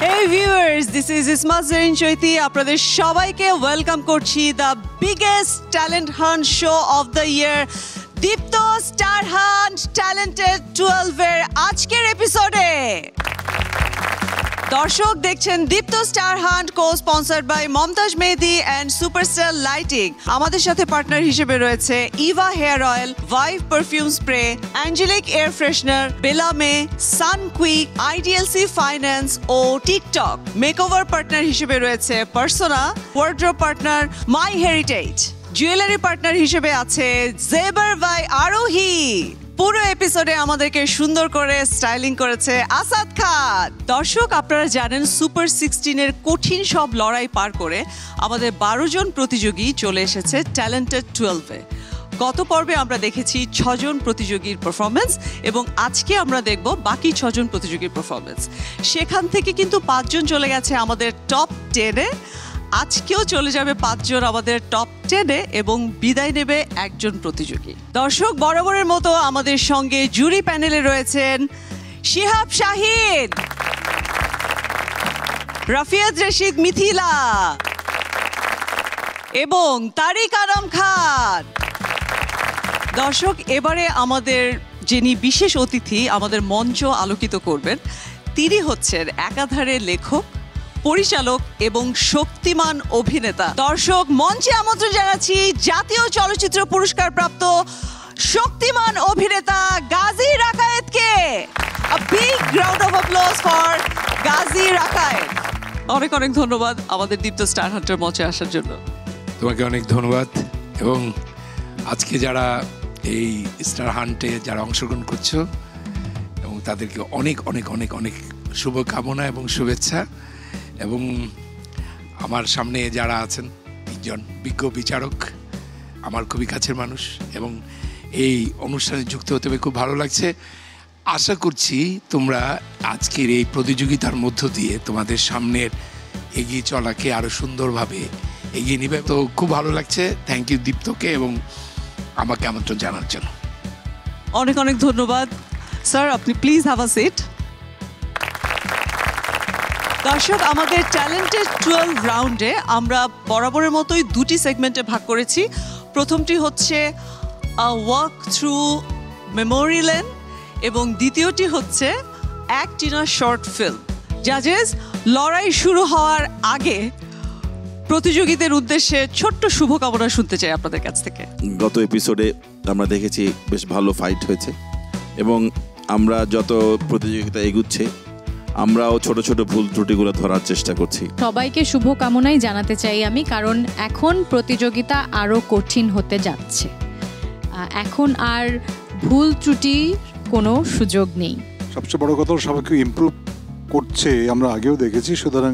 Hey viewers, this is Isma Zarin Choiti. আপনাদের সবাইকে welcome করছি the biggest talent hunt show of the year Deepto star hunt talented 12 এর আজকের এপিসোডে। দর্শক দেখছেন Deepto star hunt co sponsored by Momtaz Mehedi and superstar lighting. আমাদের সাথে পার্টনার হিসেবে রয়েছে Eva hair oil, Vibe perfume spray, Angelic air freshener, Bellame, Sunquick, IDLC finance ও টিকটক। মেকওভার পার্টনার হিসেবে রয়েছে Persona, wardrobe partner my heritage. Jewellery partner হিসেবে আছে জেবার by আরোহী। পুরো এপিসোডে আমাদেরকে সুন্দর করে স্টাইলিং করেছে আসাদ খান। দর্শক আপনারা জানেন সুপার 16 এর কঠিন সব লড়াই পার করে আমাদের 12 জন প্রতিযোগী চলে এসেছে ট্যালেন্টেড 12 এ। গত পর্বে আমরা দেখেছি 6 জন প্রতিযোগীর পারফরমেন্স এবং আজকে আমরা দেখব বাকি 6 জন প্রতিযোগীর পারফরমেন্স। সেখান থেকে কিন্তু 5 জন চলে গেছে আমাদের টপ 10 এ। আজকেও চলে যাবে 5 জন আমাদের টপ 10 এ এবং বিদায় নেবে একজন প্রতিযোগী। দর্শক বরাবরের মতো আমাদের সঙ্গে জুরি প্যানেলে রয়েছেন শিহাব শাহিদ, রাফিয়াত রশিদ মিথিলা এবং তারিক আনাম খান। দর্শক এবারে আমাদের যিনি বিশেষ অতিথি আমাদের মঞ্চ আলোকিত করবেন তিনি হচ্ছেন একাধারে লেখক, পরিচালক এবং শক্তিমান অভিনেতা। দর্শক মঞ্চে আমন্ত্রণ জানাচ্ছি জাতীয় চলচ্চিত্র পুরস্কার প্রাপ্ত শক্তিমান অভিনেতা Gazi রাকায়েতকে। A big round of applause for Gazi Rakayet. অনেক অনেক ধন্যবাদ আমাদের দীপ্ত স্টার হান্টের মঞ্চে আসার জন্য। তোমাকে অনেক ধন্যবাদ এবং আজকে যারা এই স্টার হান্টে যারা অংশগ্রহণ করছো এবং তাদেরকে অনেক অনেক অনেক অনেক শুভকামনা এবং শুভেচ্ছা। এবং আমার সামনে যারা আছেন তিনজন বিজ্ঞ বিচারক, আমার খুবই কাছের মানুষ এবং এই অনুষ্ঠানে যুক্ত হতে খুব ভালো লাগছে। আশা করছি তোমরা আজকের এই প্রতিযোগিতার মধ্য দিয়ে তোমাদের সামনের এগিয়ে চলাকে আরও সুন্দরভাবে এগিয়ে নেবে। তো খুব ভালো লাগছে। থ্যাংক ইউ দীপ্তকে এবং আমাকে আমন্ত্রণ জানার জন্য। অনেক অনেক ধন্যবাদ স্যার, আপনি প্লিজ হ্যাভ আ সিট। দর্শক আমাদের ট্যালেন্টেড 12 রাউন্ডে আমরা বরাবরের মতোই দুটি সেগমেন্টে ভাগ করেছি। প্রথমটি হচ্ছে ওয়াক থ্রু মেমোরি লেন এবং দ্বিতীয়টি হচ্ছে act in a short film. জাজেস, লড়াই শুরু হওয়ার আগে প্রতিযোগীদের উদ্দেশ্যে ছোট্ট শুভকামনা শুনতে চাই আপনাদের কাছ থেকে। গত এপিসোডে আমরা দেখেছি বেশ ভালো ফাইট হয়েছে এবং আমরা যত প্রতিযোগিতা এগুচ্ছে আমরাও ছোট ছোট ভুল ত্রুটিগুলো ধরার চেষ্টা করছি। সবাইকে শুভকামনাই জানাতে চাই আমি, কারণ এখন প্রতিযোগিতা আরও কঠিন হতে যাচ্ছে। এখন আর ভুল ত্রুটি কোনো সুযোগ নেই। সবচেয়ে বড় কথা সবাইকে ইমপ্রুভ করছে, আমরা আগেও দেখেছি, সুতরাং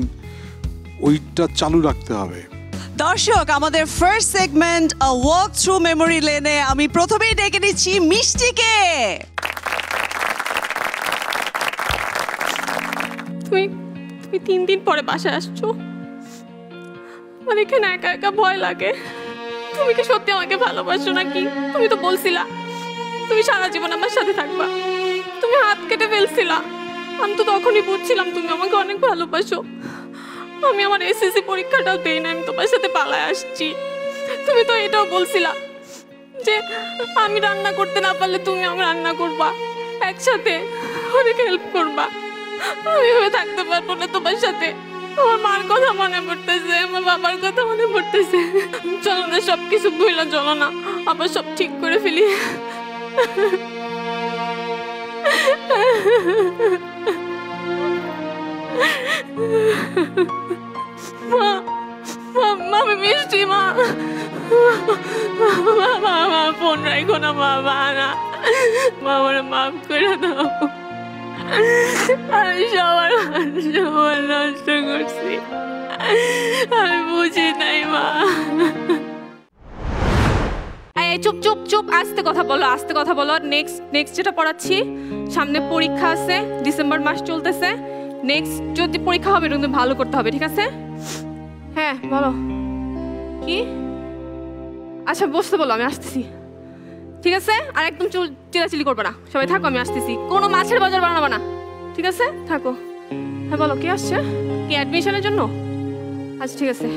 ওইটা চালু রাখতে হবে। দর্শক আমাদের first segment walk through memory লেনে আমি প্রথমেই ডেকে নিচ্ছি মিষ্টিকে। তুমি 3 দিন পরে বাসায় আসছো, আমার এখানে একা একা ভয় লাগে। তুমি কি সত্যি আমাকে ভালোবাসো নাকি? তুমি তো বলছিলা তুমি সারা জীবন আমার সাথে থাকবা, তুমি হাত কেটে ফেলছিলা। আমি তো তখনই বুঝছিলাম তুমি আমাকে অনেক ভালোবাসো। আমি আমার এসএসসি পরীক্ষাটাও দেই না, আমি তোমার সাথে পালায় আসছি। তুমি তো এটাও বলছিলা যে আমি রান্না করতে না পারলে তুমি আমার রান্না করবা, একসাথে অনেক হেল্প করবা। আমি এভাবে থাকতে পারবো না তোমার সাথে। আমার মার কথা মনে পড়তেছে, আমার বাবার কথা মনে পড়তেছে। চলো না সবকিছু ভুলে চলো না, আবার সব ঠিক করে ফেলি। মা আমি মিষ্টি, মা ফোন রাখো না, বাবা না, আমার মাফ করে দাও। আমি সবার নষ্ট করছি, আমি বুঝি নাই মা। চুপ চুপ চুপ, আস্তে কথা বলো, আস্তে কথা বলো। নেক্সট যেটা পড়াচ্ছি, সামনে পরীক্ষা আছে, ডিসেম্বর মাস চলতেছে। নেক্সট যদি পরীক্ষা হবে কিন্তু ভালো করতে হবে, ঠিক আছে? হ্যাঁ বলো কি? আচ্ছা বসতে বলো, আমি আসতেছি। ঠিক আছে? আর একদম চিলাচিলি করবে না, সবাই থাকো, আমি আসতেছি। কোনো মাছের বাজার বানাবো না, ঠিক আছে? থাকো। হ্যাঁ বলো, কে আসছে? কি অ্যাডমিশনের জন্য? আচ্ছা ঠিক আছে,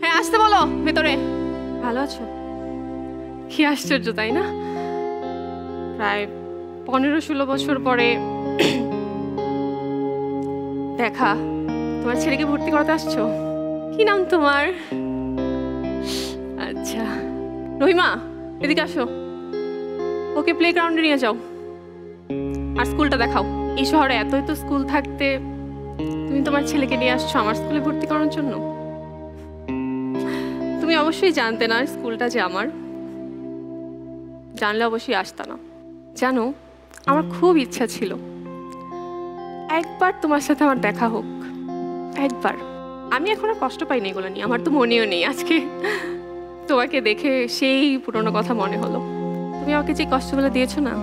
হ্যাঁ আসতে বলো ভেতরে। ভালো আছো? কি আশ্চর্য তাই না, প্রায় 15-16 বছর পরে দেখা। তোমার ছেলেকে ভর্তি করাতে আসছো? কি নাম তোমার? আচ্ছা রহিমা, এদিকে আসো, ওকে প্লে গ্রাউন্ডে নিয়ে যাও আর স্কুলটা দেখাও। এই শহরে এত এত স্কুল থাকতে তুমি তোমার ছেলেকে নিয়ে আসছো আমার স্কুলে ভর্তি করার জন্য? তুমি অবশ্যই জানতে না স্কুলটা যে আমার, জানলে অবশ্যই আসতা না। জানো, আমার খুব ইচ্ছা ছিল একবার তোমার সাথে আমার দেখা হোক, একবার। আমি এখন আর কষ্ট পাইনি এগুলো নিয়ে, আমার তো মনেও নেই। আজকে তোমাকে দেখে সেই পুরনো কথা মনে হলো। তুমি আমাকে যে কষ্টগুলো দিয়েছো না,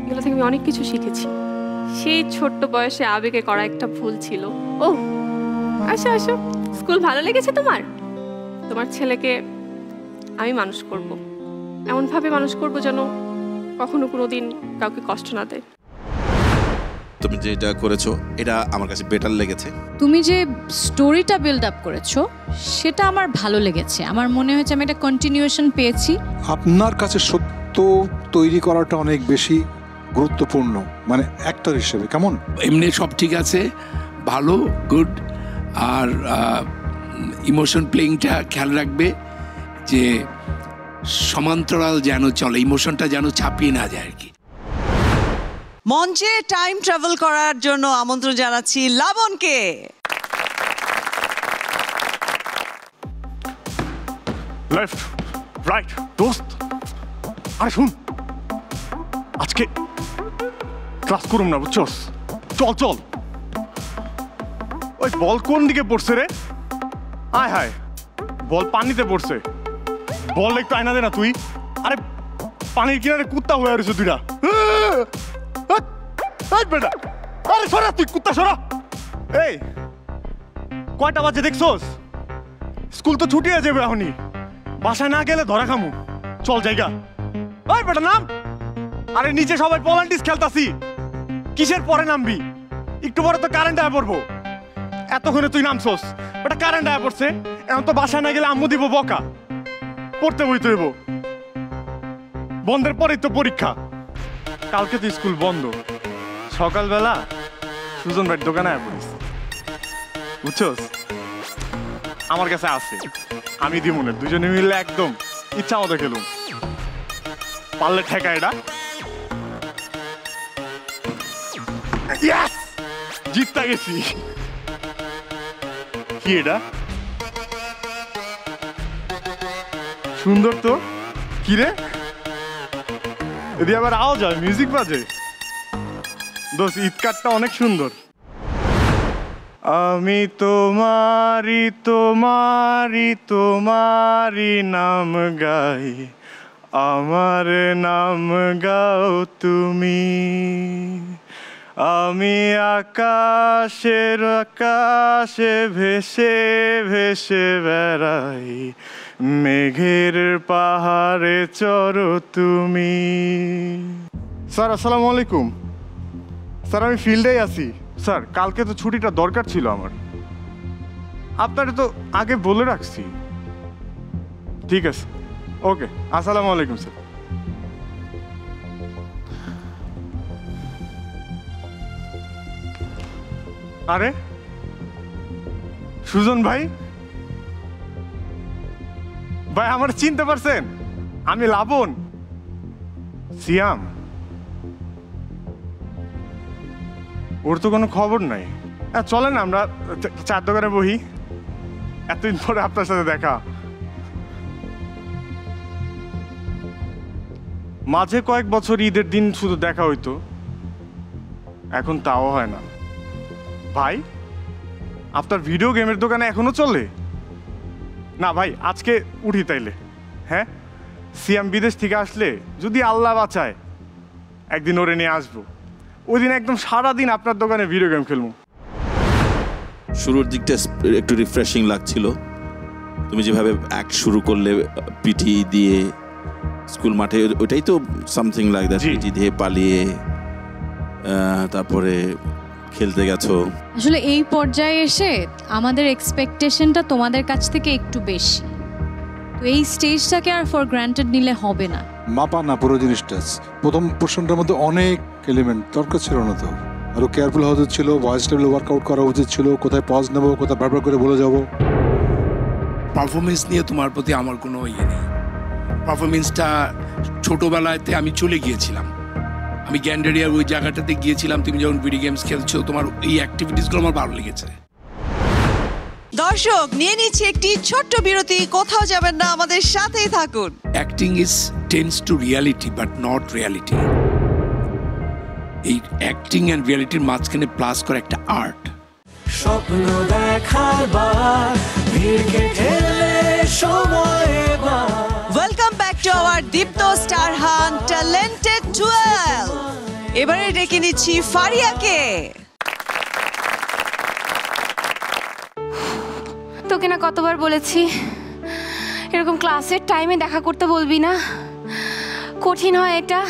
এগুলো থেকে আমি অনেক কিছু শিখেছি। সেই ছোট্ট বয়সে আবেগে করা একটা ভুল ছিল। ও আসো আসো, স্কুল ভালো লেগেছে তোমার? তোমার ছেলেকে আমি মানুষ করব, এমনভাবে মানুষ করব যেন কখনো কোনো দিন কাউকে কষ্ট না দেয়। তুমি যেটা করেছো এটা আমার কাছে বেটার লেগেছে। তুমি যে স্টোরিটা বিল্ড আপ করেছো সেটা আমার ভালো লেগেছে। আমার মনে হয়েছে আমি একটা কন্টিনিউয়েশন পেয়েছি। আপনার কাছে সত্য তৈরি করাটা অনেক বেশি গুরুত্বপূর্ণ, মানে অ্যাক্টর হিসেবে কেমন? এমনি সব ঠিক আছে, ভালো, গুড। আর ইমোশন প্লেইংটা খেয়াল রাখবে যে সমান্তরাল যেন চলে, ইমোশনটা যেন ছাপিয়ে না যায় আর কি। মঞ্চে টাইম ট্রাভেল করার জন্য আমন্ত্রণ জানাচ্ছি লাবণকে। লেফট রাইট দোস্ত, আরে শুন, আজকে ক্লাস করুম না বুঝছস? চল চল। ওই বল কোন দিকে পড়ছে রে? আয় হায়, বল পানিতে পড়ছে। বল একটু আয়না দে না তুই। আরে পানির কিনারে কুত্তা হয়ে রয়েছে দুইটা। বেটা, আরে সরা তুই, কুত্তা সরা। এই কয়টা বাজে দেখছস? স্কুল তো ছুটি হয়ে যাবে এখনই, বাসায় না গেলে ধরা খামু। চল জায়গা। ওই বেটা নাম। আরে নিচে সবাই পলান্টিস খেলতাছি, কিসের পরে নামবি? একটু পরে তো কারেন্ট আয়া পড়বো। এতক্ষণে তুই নামছস, বেটা কারেন্ট আয়া পড়ছে, এখন তো বাসায় না গেলে আম্মু দিব বকা। পড়তে বইতে হইব, বন্ধের পরেই তো পরীক্ষা। কালকে তো স্কুল বন্ধ, সকালবেলা সুজন ভাইয়ের দোকানে আয়া পড়িস বুঝছস? আমার কাছে আছে, আমি দিমুনে, দুজনে মিলে একদম ইচ্ছা মতো খেলুম। পারলে ঠেকা এটা। জিততে গেছি। কি এটা? সুন্দর তো। কি রে, এদিকে আবার আওয়াজ হয়, মিউজিক বাজে। দোস্ত, ঈদ কার্ডটা অনেক সুন্দর। আমি তোমারি তোমারি তোমারি নাম গাই, আমার নাম গাও তুমি। আমি আকাশের আকাশে ভেসে ভেসে বেড়াই, মেঘের পাহাড়ে চড়ো তুমি। স্যার আসসালামু আলাইকুম। স্যার আমি ফিল্ডেই আছি। স্যার কালকে তো ছুটিটা দরকার ছিল আমার, আপনারা তো আগে বলে রাখছি। ঠিক আছে, ওকে, আসসালামু আলাইকুম স্যার। আরে সুজন ভাই, ভাই আমার চিনতে পারছেন? আমি লাবণ, সিয়াম। ওর তো কোনো খবর নাই। চলেন আমরা চার দোকানে বহি, এতদিন পরে আপনার সাথে দেখা। মাঝে কয়েক বছর ঈদের দিন শুধু দেখা হইতো, এখন তাও হয় না। ভাই আপনার ভিডিও গেমের দোকানে এখনো চলে? না ভাই, আজকে উঠি তাইলে। হ্যাঁ, সিয়াম বিদেশ থেকে আসলে যদি আল্লাহ বাঁচায় একদিন ওরে নিয়ে আসবো। ওই দিন একদম সারাদিন আপনার দোকানে ভিডিও গেম খেলবো। শুরুর দিকটা একটু রিফ্রেশিং লাগছিল। তুমি যেভাবে অ্যাক্ট শুরু করলে পিটি দিয়ে স্কুল মাঠে, ওইটাই তো সামথিং লাইক দ্যাট, পিটি দিয়ে পালিয়ে তারপরে খেলতে গেছো। আসলে এই পর্যায়ে এসে আমাদের এক্সপেকটেশনটা তোমাদের কাছ থেকে একটু বেশি, তো এই স্টেজটাকে আর ফর গ্রান্টেড নিলে হবে না। মাপা না পুরো জিনিসটা। প্রথম পোর্শনটার মধ্যে অনেক এলিমেন্ট দরকার ছিল না, তো আরো কেয়ারফুল হওয়া উচিত ছিল, ভয়েস লেভেল ওয়ার্কআউট করা উচিত ছিল, কোথায় পজ নেবো, কোথায় বারবার করে বলে যাবো। পারফরমেন্স নিয়ে তোমার প্রতি আমার কোনো ইয়ে নেই। পারফরমেন্সটা ছোটোবেলাতে আমি চলে গিয়েছিলাম, আমি গ্যান্ডারিয়ার ওই জায়গাটাতে গিয়েছিলাম, তুমি যখন ভিডিও গেমস খেলছো তোমার এই অ্যাক্টিভিটিসগুলো আমার ভালো লেগেছে। দর্শক নিয়ে নিচ্ছে একটি ছোট্ট বিরতি, কোথাও যাবেন না, আমাদের সাথেই থাকুন। Acting is tends to reality but not reality. এই অ্যাক্টিং অ্যান্ড রিয়ালিটির মাঝখানে প্লাস করে একটা আর্ট। স্বপ্ন দেখার বার ভিড়কে ঠেলে সময় এবার। Welcome back to our Deepto star hunt talented 12। এবারে ডেকে নিচ্ছি ফারিয়াকে। তোকে না কতবার বলেছি এরকম ক্লাসের টাইমে দেখা করতে বলবি না, কঠিন হয় এটা।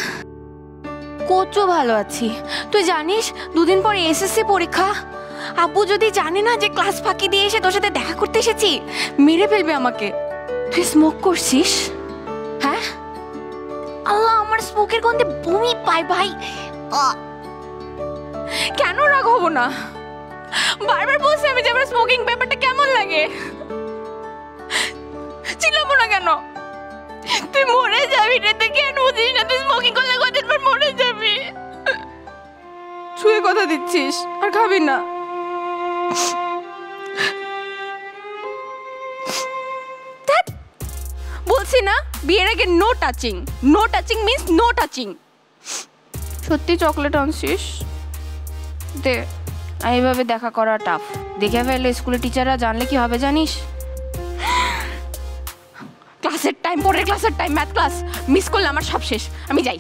কোচও ভালো আছি, তুই জানিস দুদিন পর এসএসসি পরীক্ষা। আব্বু যদি জানে না যে ক্লাস ফাঁকি দিয়ে এসে তোর সাথে দেখা করতে এসেছি, মেরে ফেলবে আমাকে। তুই স্মোক করছিস? হ্যাঁ, আল্লাহ, আমার স্মোকের গন্ধে বমি পায় ভাই। কেন রাগ হবো না? বারবার বলছি আমি যে আমার স্মোকিং ব্যাপারটা কেমন লাগে। চিল্লাবো না কেন? তুই মরে যাবি রে, তুই কেন বুঝিস না? তুই স্মোকিং করলে কতদিন পর মরে যাবি। ছুঁয়ে কথা দিচ্ছিস আর খাবি না। বলছি না বিয়ের আগে no touching. No touching means no touching. সত্যি চকলেট আনছিস? দে, এইভাবে দেখা করা টাফ। দেখে ফেললে স্কুলের টিচাররা জানলে কি হবে জানিস? ক্লাসের টাইম, পরের ক্লাসের টাইম, ম্যাথ ক্লাস মিস করলে আমার সব শেষ, আমি যাই।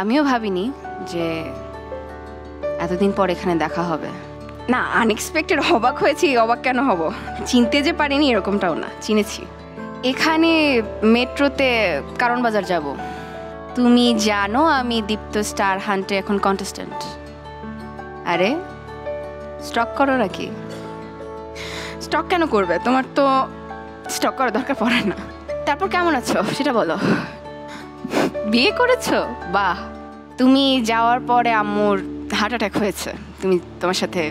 আমিও ভাবিনি যে এতদিন পর এখানে দেখা হবে। না, আনএক্সপেক্টেড অবাক হয়েছি। অবাক কেন হব? চিনতে যে পারিনি এরকমটাও না, চিনেছি। এখানে মেট্রোতে কারণ বাজার যাব। তুমি জানো আমি দীপ্ত স্টার হান্টে এখন কন্টেস্ট্যান্ট। আরে স্টক করো নাকি? স্টক কেন করবে? তোমার তো স্টক করার দরকার পড়ে না। তারপর কেমন আছো সেটা বলো। বিয়ে করেছো? বাহ। তুমি যাওয়ার পরে আম্মুর হার্ট অ্যাটাক হয়েছে। তোমার সাথে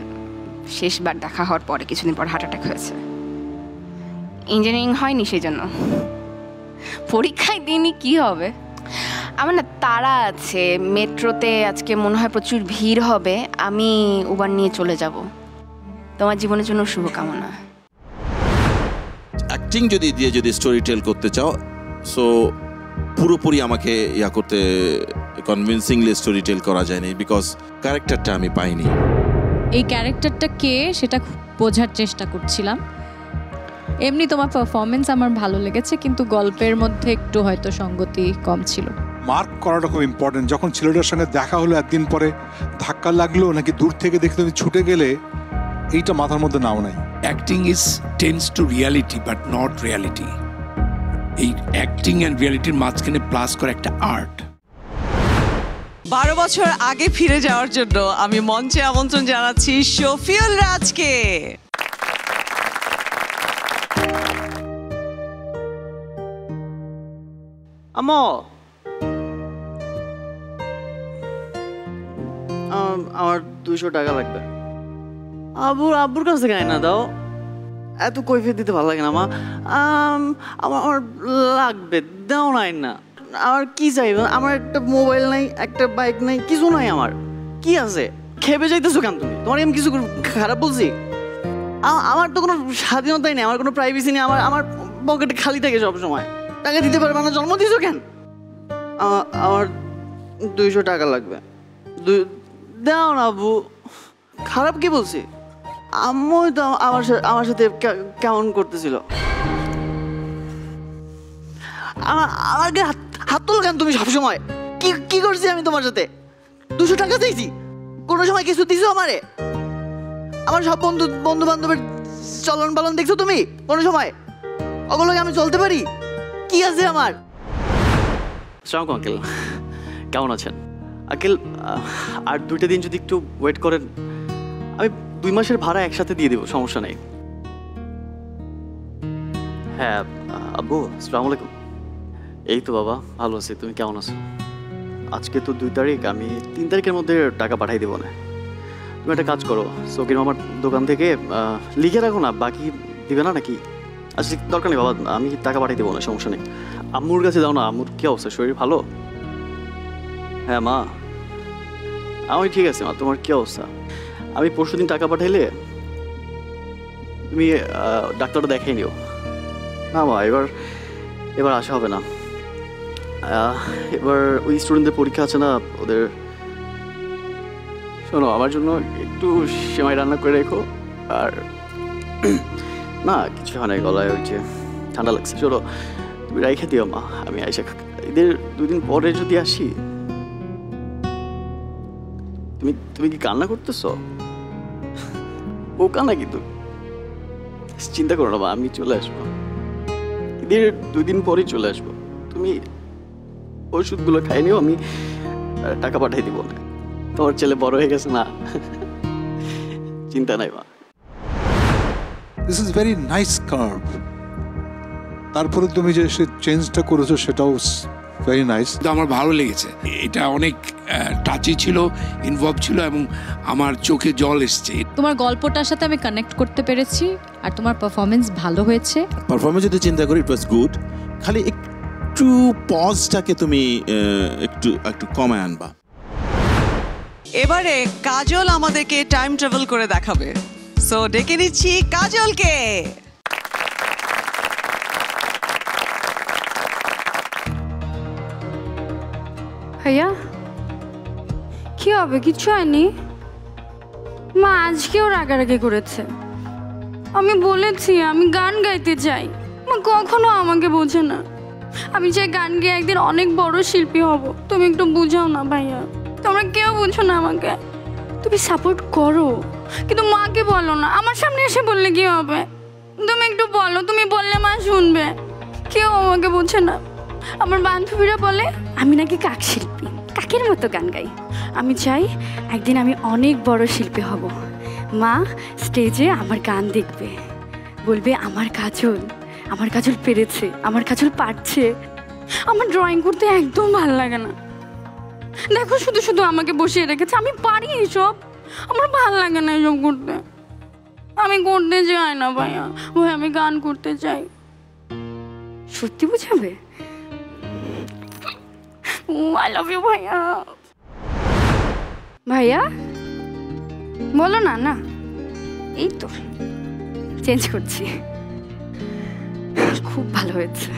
শেষবার দেখা হওয়ার পরে কিছুদিন পর হার্ট অ্যাটাক হয়েছে। ইঞ্জিনিয়ারিং হয়নি সেই জন্য। পরীক্ষায় দিনই কি হবে? আমার না তাড়া আছে। মেট্রোতে আজকে মনে হয় প্রচুর ভিড় হবে। আমি উবার নিয়ে চলে যাব। তোমার জীবনের জন্য শুভকামনা। অ্যাক্টিং যদি স্টোরি টেল করতে চাও, সো পুরোপুরি আমাকে করতে কনভিন্সিংলি স্টোরি টেল করা যায়নি, বিকজ ক্যারেক্টারটা আমি পাইনি। এই ক্যারেক্টারটা কে সেটা বোঝার চেষ্টা করছিলাম। এমনি তোমার পারফরমেন্স আমার ভালো লেগেছে, কিন্তু গল্পের মধ্যে একটু হয়তো সঙ্গতি কম ছিল। মার্ক করাটা খুব ইম্পর্টেন্ট। যখন ছেলেটার সঙ্গে দেখা হলো একদিন পরে, ধাক্কা লাগলো নাকি দূর থেকে দেখে তুমি ছুটে গেলে, এইটা মাথার মধ্যে নাও নাই। Acting is tends to reality but not reality. এই অ্যাক্টিং অ্যান্ড রিয়ালিটির মাঝখানে প্লাস করে একটা আর্ট। 12 বছর আগে ফিরে যাওয়ার জন্য আমি মঞ্চে আমন্ত্রণ জানাচ্ছি শফিউল রাজকে। আম্মু, আমার 200 টাকা লাগবে। আব্বুর কাছ থেকে না দাও, এত কৈফিয়ত দিতে ভালো লাগে না মা। আমার লাগবে, দাও না। আমার কি চাইবে? আমার একটা মোবাইল নাই, একটা বাইক নাই, কিছু নাই। আমার কি আছে? খেপে যাইতেছো কেন তুমি? তোমার আমি কিছু খারাপ বলছি? আমার তো কোনো স্বাধীনতাই নেই, আমার কোনো প্রাইভেসি নেই। আমার পকেটে খালি থাকে সব সময়। টাকা দিতে পারবে না? জন্ম দিছো কেন? আমার 200 টাকা লাগবে। দাও না আব্বু। খারাপ কি বলছি? আম্মু তো আমার সাথে কেমন করতেছিল। আমাকে হাত তোলো কেন তুমি সবসময়? কি করছি আমি তোমার সাথে? 200 টাকা দিয়েছি? কোনো সময় কিছু দিছো আমারে? আমার সব বন্ধু বান্ধবের চলন পালন দেখছো তুমি কোনো সময়? ওগুলোকে আমি চলতে পারি? কি আছে আমার? আসসালামু আলাইকুম আঙ্কেল, কেমন আছেন? আঙ্কেল আর 2টা দিন যদি একটু ওয়েট করেন, আমি 2 মাসের ভাড়া একসাথে দিয়ে দেবো, সমস্যা নেই। হ্যাঁ আব্বু, আসসালামু আলাইকুম। এই তো বাবা, ভালো আছি, তুমি কেমন আছো? আজকে তো 2 তারিখ, আমি 3 তারিখের মধ্যে টাকা পাঠাই দেবো না। তুমি একটা কাজ করো, সকির মামার দোকান থেকে লিখে রাখো না, বাকি দিবে না নাকি? আচ্ছা দরকার নেই বাবা, আমি টাকা পাঠাই দেবো না, সমস্যা নেই। আম্মুর কাছে দাও না, আম্মুর কী অবস্থা, শরীর ভালো? হ্যাঁ মা, আমি ঠিক আছে মা, তোমার কী অবস্থা? আমি পরশুদিন টাকা পাঠাইলে তুমি ডাক্তারটা দেখাই নিও। না মা, এবার আসা হবে না। এবার ওই স্টুডেন্টদের পরীক্ষা আছে না ওদের। শোনো, আমার জন্য একটু সেমাই রান্না করে রেখো। আর না কিছু হয় না, গলায় ওই যে ঠান্ডা লাগছে। শোনো, তুমি রাইখে দিও মা, আমি আইসা এদের 2 দিন পরে যদি আসি। তুমি কি কান্না করতেছ? ও কান্না কি? তুমি চিন্তা করো না মা, আমি চলে আসবো, এদের 2 দিন পরেই চলে আসবো। তুমি ওষুধগুলো খাই নিও, আমি টাকা পাঠাই দিব না। তোমার ছেলে বড় হয়ে গেছে না, চিন্তা নাই মা। This is very nice curve. তারপরে তুমি যে চেঞ্জটা করেছো সেটাও ভেরি নাইস। আমার ভালো লেগেছে, এটা অনেক টাচি ছিল, ইনভলভ ছিল এবং আমার চোখে জল এসছে। তোমার গল্পটার সাথে আমি কানেক্ট করতে পেরেছি, আর তোমার পারফরমেন্স ভালো হয়েছে। পারফরমেন্স যদি চিন্তা করি, ইট ওয়াজ গুড। খালি একটু পজটাকে তুমি একটু কমায় আনবা। এবারে কাজল আমাদেরকে টাইম ট্রাভেল করে দেখাবে। সো ডেকে নিচ্ছি কাজলকে। ভাইয়া কি হবে? কিচ্ছু হয়নি। মা আজকেও রাগারাগি করেছে। আমি বলেছি আমি গান গাইতে চাই, মা কখনো আমাকে বোঝে না। আমি চাই গান গেয়ে একদিন অনেক বড় শিল্পী হব। তুমি একটু বুঝাও না ভাইয়া, তোমরা কেউ বুঝো না আমাকে। তুমি সাপোর্ট করো, কিন্তু মাকে বলো না। আমার সামনে এসে বললে কি হবে? তুমি একটু বলো, তুমি বললে মা শুনবে। কেউ আমাকে বোঝে না। আমার বান্ধবীরা বলে আমি নাকি কাক শিল্পী, কাকের মতো গান গাই। আমি চাই একদিন আমি অনেক বড় শিল্পী হব। মা স্টেজে আমার গান দেখবে, বলবে আমার কাজল পেরেছে, আমার কাজল পারছে। আমার ড্রয়িং করতে একদম ভালো লাগে না। দেখো শুধু শুধু আমাকে বসিয়ে রেখেছে। আমি পারি এইসব, আমার ভালো লাগে না এইসব করতে। আমি করতে চাই না ভাইয়া, ভাই আমি গান করতে চাই। সত্যি বুঝাবে? আই লাভ ইউ ভাইয়া। ভাইয়া বলো না। না এই তো চেঞ্জ করছি। খুব ভালো হয়েছে।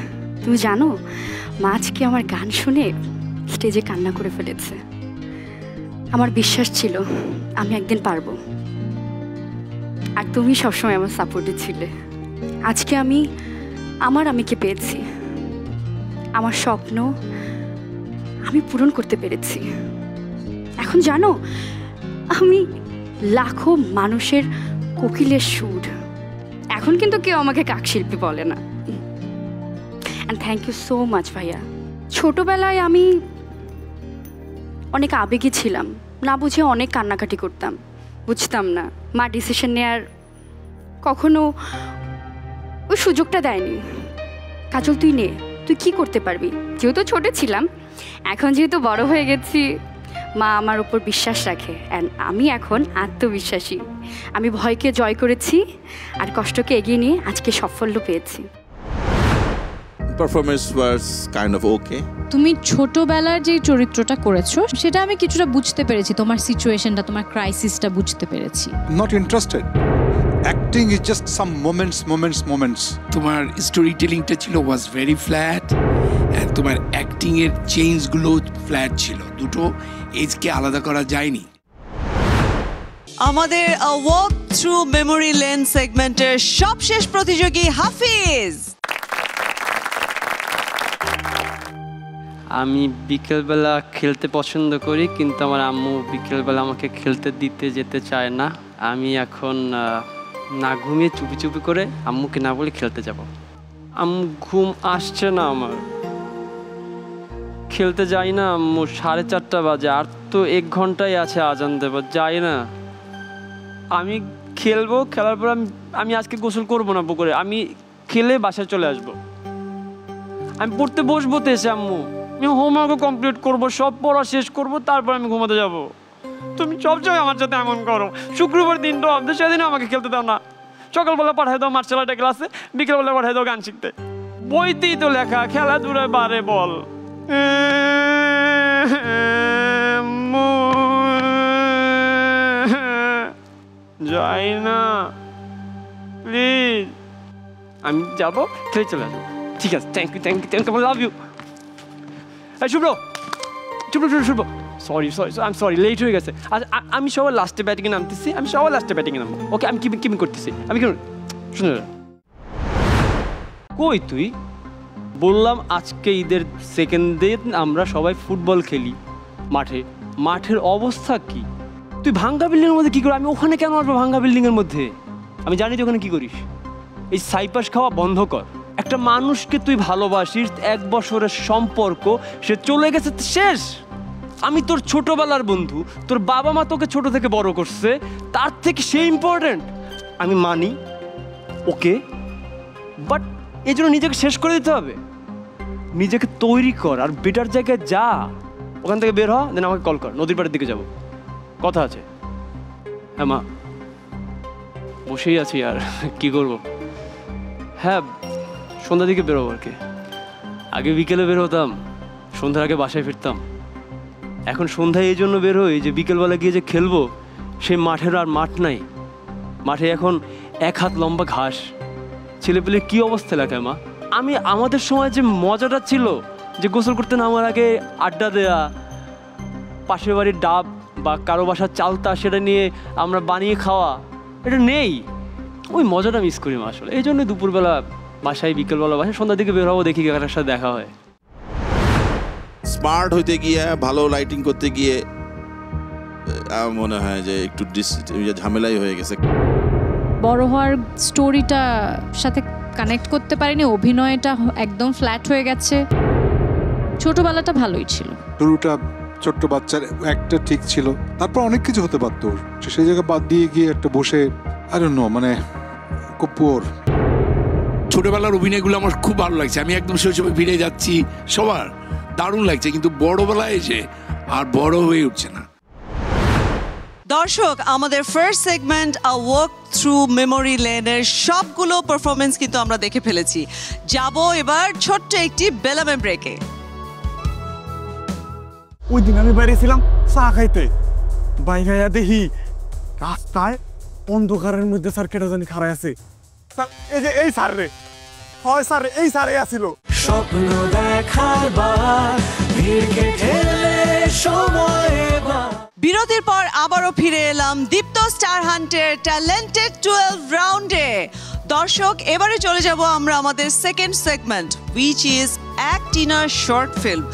তুমি জানো মা আজকে আমার গান শুনে স্টেজে কান্না করে ফেলেছে। আমার বিশ্বাস ছিল আমি একদিন পারবো, আর তুমি সবসময় আমার সাপোর্টে ছিলে। আজকে আমি আমিকে পেয়েছি। আমার স্বপ্ন আমি পূরণ করতে পেরেছি। এখন জানো আমি লাখো মানুষের কোকিলের সুর। এখন কিন্তু কেউ আমাকে কাকশিল্পী বলে না। And thank you so much ভাইয়া। ছোটবেলায় আমি অনেক আবেগী ছিলাম, না বুঝে অনেক কান্নাকাটি করতাম, বুঝতাম না। মা ডিসিশন নেওয়ার কখনো ওই সুযোগটা দেয়নি। কাজল তুই নে, তুই কি করতে পারবি। যেহেতু ছোট ছিলাম, এখন যেহেতু বড় হয়ে গেছি, মা আমার উপর বিশ্বাস রাখে। অ্যান্ড আমি এখন আত্মবিশ্বাসী। আমি ভয়কে জয় করেছি আর কষ্টকে এগিয়ে নিয়ে আজকে সাফল্য পেয়েছি। পারফরমেন্স ওয়াজ কাইন্ড অফ ওকে। তুমি ছোটবেলার যে চরিত্রটা করেছো সেটা আমি কিছুটা বুঝতে পেরেছি, তোমার সিচুয়েশনটা, তোমার ক্রাইসিসটা বুঝতে পেরেছি। Not interested. Acting is just some moments. তোমার স্টোরি টেলিংটা ছিল ওয়াজ ভেরি ফ্ল্যাট, অ্যান্ড তোমার অ্যাক্টিং এর চেঞ্জগুলো ফ্ল্যাট ছিল। দুটো এজকে আলাদা করা যায়নি। আমাদের ওয়াক থ্রু মেমোরি লেন সেগমেন্টের সবশেষ প্রতিযোগী হাফিজ। আমি বিকেলবেলা খেলতে পছন্দ করি, কিন্তু আমার আম্মু বিকেলবেলা আমাকে খেলতে দিতে যেতে চায় না। আমি এখন না ঘুমিয়ে চুপি চুপি করে আম্মুকে না বলে খেলতে যাব। আম্মু ঘুম আসছে না আমার, খেলতে যাই না আম্মু, 4:30 বাজে। আর তো 1 ঘন্টাই আছে আজান দেব, যাই না। আমি খেলবো, খেলার পর আমি আজকে গোসল করবো না পুকুরে, আমি খেলে বাসায় চলে আসবো। আমি পড়তে বসবো তো এসে আম্মু, আমি হোমওয়ার্কও কমপ্লিট করবো, সব পড়া শেষ করবো, তারপর আমি ঘুমাতে যাবো। তুমি সবসময় আমার সাথে এমন করো। শুক্রবার দিনটা অবধি সেদিনও আমাকে খেলতে দাও না। সকালবেলা পাঠাই দাও মার্শাল আর্টের ক্লাসে, বিকেলবেলা পাঠাই দাও গান শিখতে। বইতেই তো লেখা খেলাধুলায় বারে বল। যাই না প্লিজ, আমি যাবো, খেলে চলে আসবো। ঠিক আছে, thank you thank you thank you, love you. Shubhro Shubhro Shubhro Shubhro, sorry sorry I am sorry, late হয়ে গেছে। আচ্ছা আমি সবার লাস্টে ব্যাটিংয়ে নামতেছি, আমি সবার লাস্টে ব্যাটিংয়ে নামবো। ওকে, আমি কিপিং করতেছি, আমি কেন শুনে। কই তুই? বললাম আজকে ঈদের সেকেন্ড দিন আমরা সবাই ফুটবল খেলি মাঠে। মাঠের অবস্থা কি? তুই ভাঙ্গা বিল্ডিংয়ের মধ্যে কি কর? আমি ওখানে কেন আসবো ভাঙ্গা বিল্ডিংয়ের মধ্যে? আমি জানি তুই ওখানে কি করিস। এই সাইপাস খাওয়া বন্ধ কর। একটা মানুষকে তুই ভালোবাসিস, 1 বছরের সম্পর্ক, সে চলে গেছে, শেষ। আমি তোর ছোটবেলার বন্ধু, তোর বাবা মা তোকে ছোট থেকে বড় করছে, তার থেকে সে ইম্পর্টেন্ট। আমি মানি ওকে, বাট এই জন্য নিজেকে শেষ করে দিতে হবে? নিজেকে তৈরি কর আর বেটার জায়গায় যা। ওখান থেকে বের হ, দেন আমাকে কল কর, নদীর পাড়ের দিকে যাবো, কথা আছে। হ্যাঁ মা, বসেই আছি আর কি করবো। হ্যাঁ, সন্ধ্যার দিকে বেরোবো আর কি। আগে বিকেলে বের হতাম, সন্ধ্যার আগে বাসায় ফিরতাম। এখন সন্ধ্যায় এই জন্য বের হই যে বিকেলবেলা গিয়ে যে খেলবো, সেই মাঠের আর মাঠ নাই। মাঠে এখন 1 হাত লম্বা ঘাস। ছেলেপেলের কি অবস্থা লেখায় মা। আমাদের সময় যে মজাটা ছিল, যে গোসল করতে নামার আগে আড্ডা দেয়া, পাশের বাড়ির ডাব বা কারো বাসার চালতা সেটা নিয়ে আমরা বানিয়ে খাওয়া, এটা নেই। ওই মজাটা মিস করি মা আসলে। এই জন্য দুপুরবেলা বাসায়, বিকেলবেলা বাসায়, সন্ধ্যার দিকে বের হবো, দেখি কার সাথে দেখা হয়। স্মার্ট হইতে গিয়ে, ভালো লাইটিং করতে গিয়ে আমার মনে হয় যে একটু ঝামেলাই হয়ে গেছে। বড় হওয়ার স্টোরিটা সাথে কানেক্ট করতে পারিনি, অভিনয়টা একদম ফ্ল্যাট হয়ে গেছে। ছোটবেলাটা ভালোই ছিল, শুরুটা ছোট্ট বাচ্চার একটা ঠিক ছিল, তারপর অনেক কিছু হতে পারতো। সেই জায়গা বাদ দিয়ে গিয়ে একটা বসে আই ডোন্ট নো, মানে খুব পুয়ার। ছোটবেলার অভিনয়গুলো আমার খুব ভালো লাগছে, আমি একদম শৈশবে ফিরে যাচ্ছি, সবার দারুণ লাগছে। কিন্তু বড়বেলায় এসে আর বড় হয়ে উঠছে না। দর্শক, আমাদের first segment a walk through memory লেনের সবগুলো পারফরমেন্স কিন্তু আমরা দেখে ফেলেছি। যাব এবার ছোট্ট একটি বেলামে ব্রেকে। ওই দিন আমি বাইরেছিলাম চা খাইতে, বাইরে দেখি রাস্তায় অন্ধকারের মধ্যে স্যার কেটা জানি খাড়াই আছে। এই যে এই স্যার রে, হয় স্যার এই স্যারে আসিল। স্বপ্ন দেখার বার, ভিড়কে ঠেলে সময়। বিরতির পর আবারও ফিরে এলাম দীপ্ত স্টার হান্টের ট্যালেন্টেড 12 রাউন্ডে। দর্শক, এবারে চলে যাব আমরা আমাদের second segment, which is act in a short film.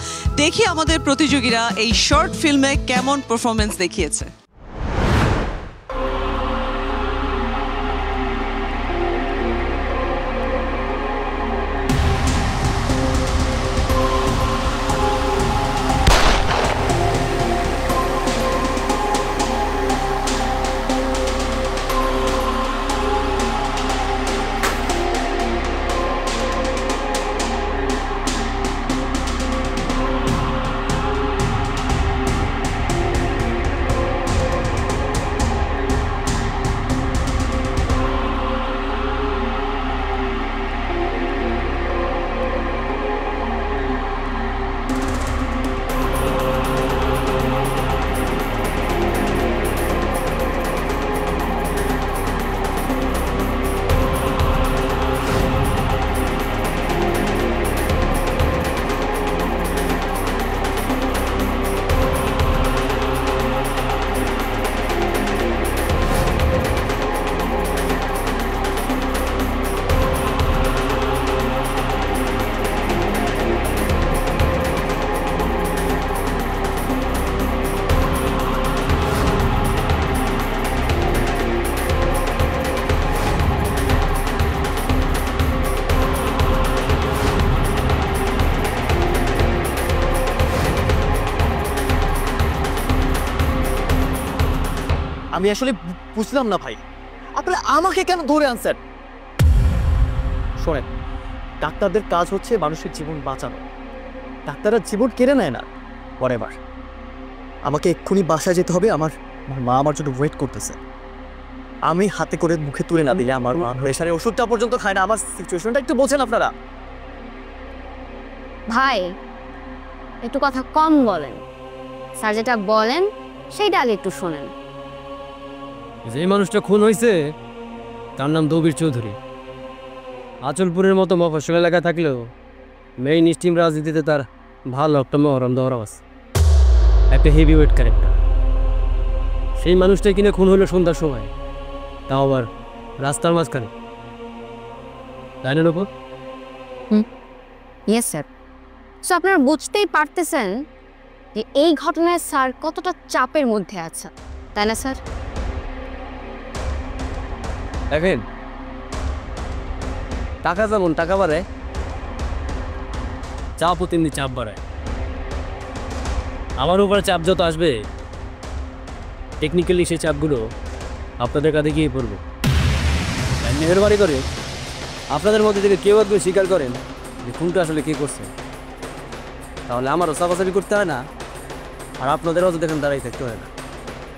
দেখি আমাদের প্রতিযোগীরা এই শর্ট ফিল্মে কেমন পারফরমেন্স দেখিয়েছে। আমি আসলে বুঝলাম না ভাই, আপনি আমাকে কেন ধরে আনছেন? শোনেন, ডাক্তারদের কাজ হচ্ছে মানুষের জীবন বাঁচানো, ডাক্তাররা জীবন কেড়ে নেয় না। পরেবার আমাকে এক্ষুনি বাসায় যেতে হবে, আমার মা আমার জন্য ওয়েট করতেছে। আমি হাতে করে মুখে তুলে না দিলে আমার মা প্রেশারের ওষুধটা পর্যন্ত খায় না। আমার সিচুয়েশনটা একটু বোঝেন আপনারা। ভাই একটু কথা কম বলেন, স্যার যেটা বলেন সেইটা আগে একটু শোনেন। যে মানুষটা খুন হয়েছে তার নাম দবির চৌধুরী। আচলপুরের মতো মফস্বল এলাকায় থাকলেও মেইন স্ট্রিম রাজনীতিতে তার ভালো একটা মহরম দহরম আছে, একটা হেভি ওয়েট ক্যারেক্টার। সেই মানুষটাই কিনে খুন হলো সন্ধ্যার সময়, তাও আবার রাস্তার মাঝখানে। লাইনের ওপর ইয়েস স্যার। সো আপনারা বুঝতেই পারতেছেন যে এই ঘটনায় স্যার কতটা চাপের মধ্যে আছে, তাই না স্যার? দেখেন, টাকা যেমন টাকা বাড়ায়, চাপও তেমনি চাপ বাড়ায়। আমার উপরে চাপ যত আসবে, টেকনিক্যালি সেই চাপগুলো আপনাদের কাঁধে গিয়ে পড়বে। মেহরবানি করে আপনাদের মধ্যে থেকে কেউ একজন স্বীকার করেন যে খুনটা আসলে কে করছে, তাহলে আমারও চাপাচাপি করতে হয় না, আর আপনাদেরও তো দেখেন দাঁড়াই থাকতে হয় না,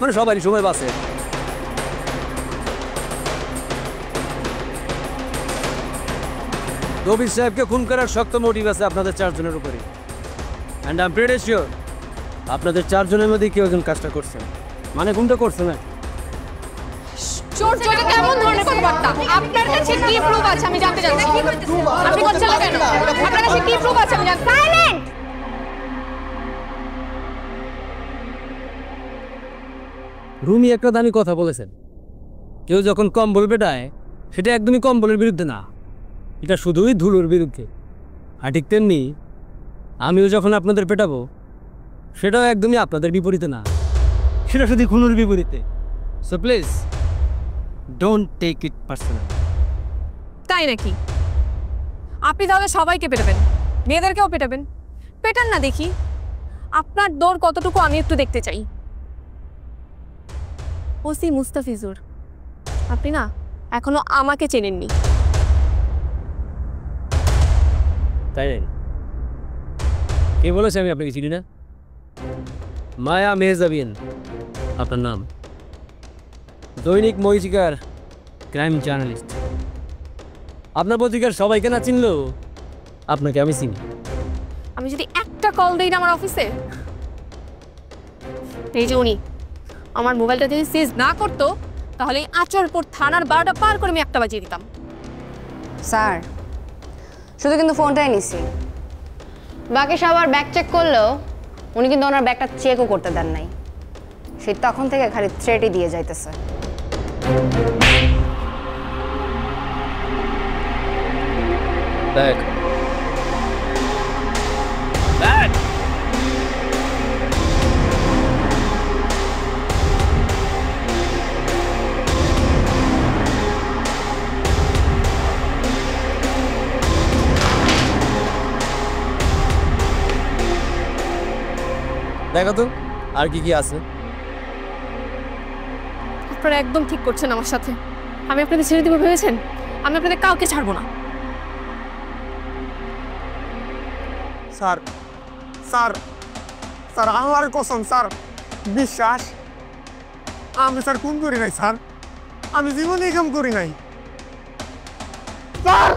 মানে সবারই সময় বাঁচে। দবির সাহেবকে খুন করার শক্ত মোটিভ আছে আপনাদের চারজনের উপরে, and I am pretty sure আপনাদের চারজনের মধ্যে কেউ একজন কাজটা করছেন, মানে খুনটা করছে না। চোর চোরে কেমন ধরনের কথাবার্তা? আপনার কাছে কি প্রুফ আছে আমি জানতে চাচ্ছি। আপনি করছেন না কেন? আপনার কাছে কি প্রুফ আছে আমি জানতে। সাইলেন্ট! রুমি একটা দামি কথা বলেছেন, কেউ যখন কম বলবে ডায়, সেটা একদমই কম বলের বিরুদ্ধে না, এটা শুধুই ধুলোর বিরুদ্ধে। আর ঠিক তেমনি আমিও যখন আপনাদের পেটাবো, সেটাও একদমই আপনাদের বিপরীতে না, সেটা শুধু খুনুর বিপরীতে। So please don't take it personal. তাই নাকি? আপনি তাহলে সবাইকে পেটাবেন, মেয়েদেরকেও পেটাবেন? পেটান না দেখি, আপনার দৌড় কতটুকু আমি একটু দেখতে চাই। ওসি মুস্তাফিজুর, আপনি না এখনো আমাকে চেনেননি। তাই নাই? কে বলেছে আমি আপনাকে চিনি না? মায়া মেহজাবিন আপনার নাম, দৈনিক মরিচিকার ক্রাইম জার্নালিস্ট। আপনার পত্রিকার সবাইকে না চিনলেও আপনাকে আমি চিনি। আমি যদি একটা কল দিই না আমার অফিসে, এই যে উনি আমার মোবাইলটা যদি সিজ না করতো, তাহলে এই আচলপুর থানার 12টা পার করে আমি 1টা বাজিয়ে দিতাম। স্যার শুধু কিন্তু ফোনটাই নিছি, বাকি সবার ব্যাগ চেক করলেও উনি কিন্তু ওনার ব্যাগটা চেকও করতে দেন নাই। সে তখন থেকে খালি থ্রেটই দিয়ে যাইতেছে। দেখ দেখো তো আর কি কি আছে। আপনারা একদম ঠিক করছেন আমার সাথে। আমি আপনাদের ছেড়ে দেবো ভেবেছেন? আমি আপনাদের কাউকে ছাড়বো না। স্যার স্যার স্যার আমার কসম স্যার, বিশ্বাস আমি স্যার খুন করি নাই স্যার, আমি জীবনে কাম করি নাই sir.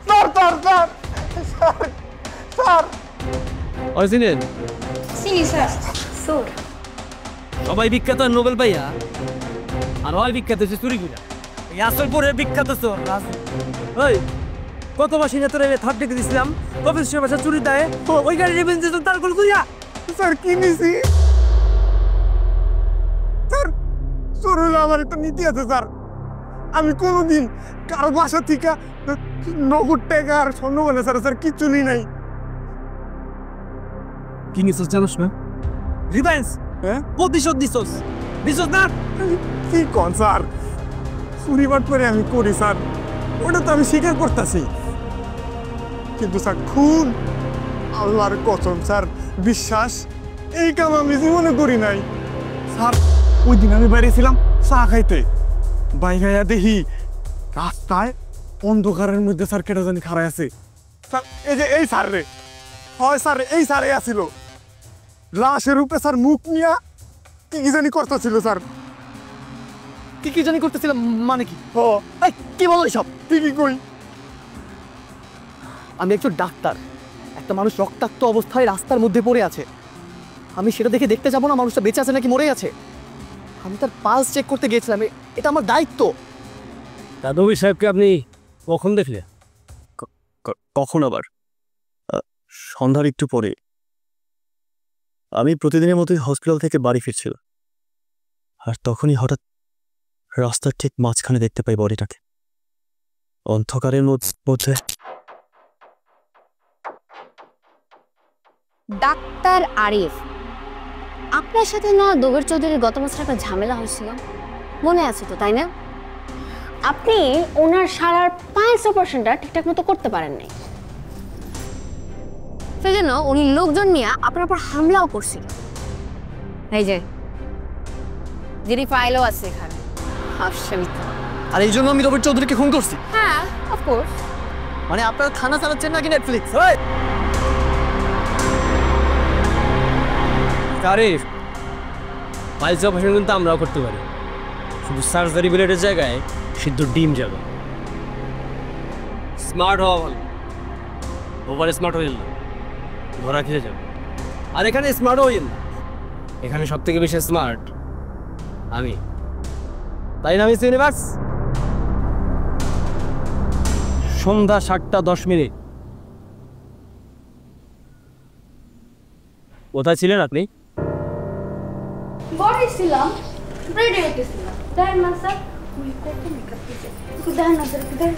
Sir sir sir sir sir original চিনি স্যার। সোর সবাই বিখ্যাত নোবেল পাইয়া, আর হয় বিখ্যাত হচ্ছে চুরি কইরা। এই আসলপুরের বিখ্যাত চোর রাজু। ওই কত মাসে না তোরে থার্ড ডিগ্রি দিছিলাম, অফিসের বাসা চুরি দেয়, ওই গাড়ি রেবেন যে তার কল কইয়া। স্যার কি নিছি স্যার? চোর হলো আমার একটা নীতি আছে স্যার, আমি কোনোদিন কারো বাসা থেকে নগদ টাকা আর স্বর্ণ বলে স্যার স্যার কিচ্ছু নি নাই। কি নিছস জানোস না? রিভেঞ্জ, হ্যাঁ প্রতিশোধ দিছস না? কি কোন স্যার? চুরিবাট করে আমি করি স্যার, ওটা তো আমি স্বীকার করতেছি, কিন্তু স্যার খুন আল্লাহর কসম স্যার, বিশ্বাস এই কাম আমি জীবনে করি নাই স্যার। ওই দিন আমি বাইরেছিলাম চা খাইতে, বাইরে দেখি রাস্তায় অন্ধকারের মধ্যে স্যার কেটে জানি খাড়াই আছে। স্যার এই যে এই স্যার রে, হয় স্যার এই স্যারে আসিল, লাশের উপরে স্যার মুখ নিয়া কি জানি করতেছিল স্যার। কি জানি করতেছিলাম মানে কি? ও কি বলো সব? ঠিকই কই। আমি একজন ডাক্তার, একটা মানুষ রক্তাক্ত অবস্থায় রাস্তার মধ্যে পড়ে আছে, আমি সেটা দেখতে যাবো না মানুষটা বেঁচে আছে নাকি মরে আছে? আমি তার পালস চেক করতে গিয়েছিলাম, এটা আমার দায়িত্ব। দাদবীর সাহেবকে আপনি কখন দেখলে? কখন আবার? সন্ধ্যার একটু পরে। আমি প্রতিদিনের মতোই হসপিটাল থেকে বাড়ি ফিরছিলাম, আর তখনই হঠাৎ রাস্তার ঠিক মাঝখানে দেখতে পাই বডিটাকে, অন্ধকারের মধ্যে। ডাক্তার আরিফ, আপনার সাথে না দবির চৌধুরীর গত বছর একটা ঝামেলা হয়েছিল, মনে আছে তো তাই না? আপনি ওনার সারার পায়ের অপারেশনটা ঠিকঠাক মতো করতে পারেন নাই, সেজন্য উনি লোকজন নিয়ে আপনার উপর হামলাও করছিল। এই যে জিডি ফাইলও আছে এখানে। আর এই জন্য আমি দবির চৌধুরীকে খুন করছি? হ্যাঁ, অফকোর্স। মানে আপনারা থানা চালাচ্ছেন নাকি নেটফ্লিক্স? আরিফ, পাইলস অপারেশন কিন্তু আমরাও করতে পারি, শুধু সার্জারি ব্লেডের জায়গায় সিদ্ধ ডিম যাবে। স্মার্ট হওয়া ভালো, ওভার স্মার্ট হয়ে না ধরা খেয়ে যাবে। আর এখানে স্মার্ট হয়ে না, এখানে সব থেকে বেশি স্মার্ট আমি, তাই না মিস ইউনিভার্স? সন্ধ্যা 7:10। কোথায় ছিলেন আপনি? ঘরে ছিলাম, রেডি হইতেছিলাম। দেখেন না স্যার, কত মেকআপ দিয়েছে, দেখেন না স্যার, দেখেন।